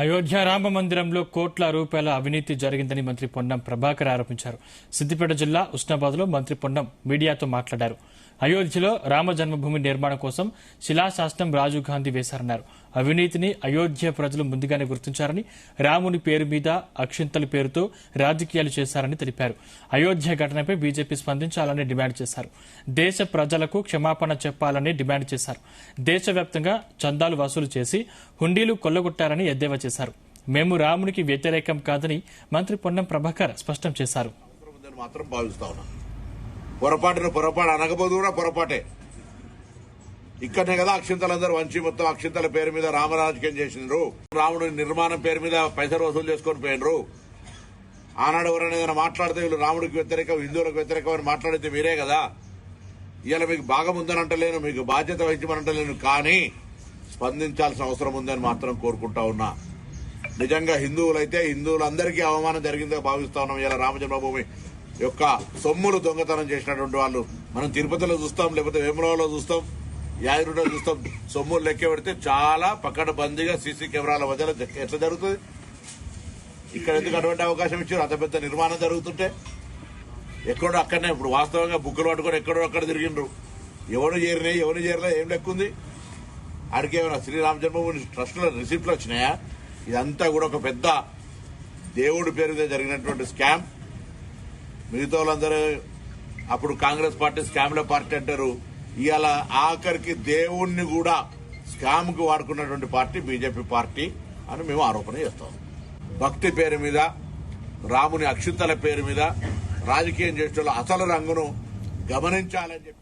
అయోధ్య రామ మందిరంలో కోట్ల రూపాయల అవినీతి జరిగిందని మంత్రి పొన్నం ప్రభాకర్ ఆరోపించారు. సిద్దిపేట జిల్లా ఉస్నాబాద్లో మంత్రి పొన్నం మీడియాతో మాట్లాడారు. అయోధ్యలో రామ జన్మభూమి నిర్మాణం కోసం శిలాశాసనం రాజీవ్ గాంధీ వేశారన్నారు. అవినీతిని అయోధ్య ప్రజలు ముందుగానే గుర్తించారని, రాముని పేరు మీద అక్షింతల పేరుతో రాజకీయాలు చేశారని తెలిపారు. అయోధ్య ఘటనపై బీజేపీ స్పందించాలని డిమాండ్ చేశారు. దేశ ప్రజలకు క్షమాపణ చెప్పాలని డిమాండ్ చేశారు. దేశవ్యాప్తంగా చందాలు వసూలు చేసి హుండీలు కొల్లగొట్టారని ఎద్దేవా చేశారు. మేము రామునికి వ్యతిరేకం కాదని మంత్రి పొన్నం ప్రభాకర్ స్పష్టం చేశారు. పొరపాటు అనకపోదు కూడా పొరపాటే. ఇక్కడనే కదా అక్షింతలందరూ వంచి మొత్తం అక్షింతల పేరు మీద రామరాజకీయం చేసినారు. రాముడి నిర్మాణం పేరు మీద పైసలు వసూలు చేసుకొని పోయినరు. ఆనాడు ఎవరైనా ఏదైనా మాట్లాడితే వీళ్ళు రాముడికి వ్యతిరేకం, హిందువులకు వ్యతిరేకం అని మాట్లాడితే మీరే కదా. ఇవాళ మీకు భాగం ఉందని అంటలేను, మీకు బాధ్యత వహించమనంటలేను, కానీ స్పందించాల్సిన అవసరం ఉందని మాత్రం కోరుకుంటా ఉన్నా. నిజంగా హిందువులైతే హిందువులందరికీ అవమానం జరిగిందిగా భావిస్తా ఉన్నాం. ఇలా రామజన్మభూమి యొక్క సొమ్ములు దొంగతనం చేసినటువంటి వాళ్ళు మనం తిరుపతిలో చూస్తాం, లేకపోతే వేములవాడలో చూస్తాం, యాదగిరిలో చూస్తాం. సొమ్ములు లెక్క పెడితే చాలా పకడ్బందీగా సీసీ కెమెరాల మధ్యలో ఎట్లా జరుగుతుంది. ఇక్కడ ఎందుకు అటువంటి అవకాశం ఇచ్చారు? అంత పెద్ద నిర్మాణం జరుగుతుంటే ఎక్కడో అక్కడనే. ఇప్పుడు వాస్తవంగా బుక్కులు పట్టుకొని ఎక్కడో అక్కడ తిరిగిండ్రు. ఎవరు చేరినాయి, ఎవరు చేరలే, ఏం లెక్కుంది? ఆడికేమైనా శ్రీరామ జన్మభూమి ట్రస్టులో రిసిప్ట్లు వచ్చినాయా? ఇదంతా కూడా ఒక పెద్ద దేవుడి పేరు మీద జరిగినటువంటి స్కామ్. మిగతా వాళ్ళందరూ అప్పుడు కాంగ్రెస్ పార్టీ స్కామ్ల పార్టీ అంటారు. ఇవాళ ఆఖరికి దేవుణ్ణి కూడా స్కామ్ కు వాడుకున్నటువంటి పార్టీ బీజేపీ పార్టీ అని మేము ఆరోపణ చేస్తాం. భక్తి పేరు మీద, రాముని అక్షింతల పేరు మీద రాజకీయం చేసే అసలు రంగును గమనించాలని చెప్పి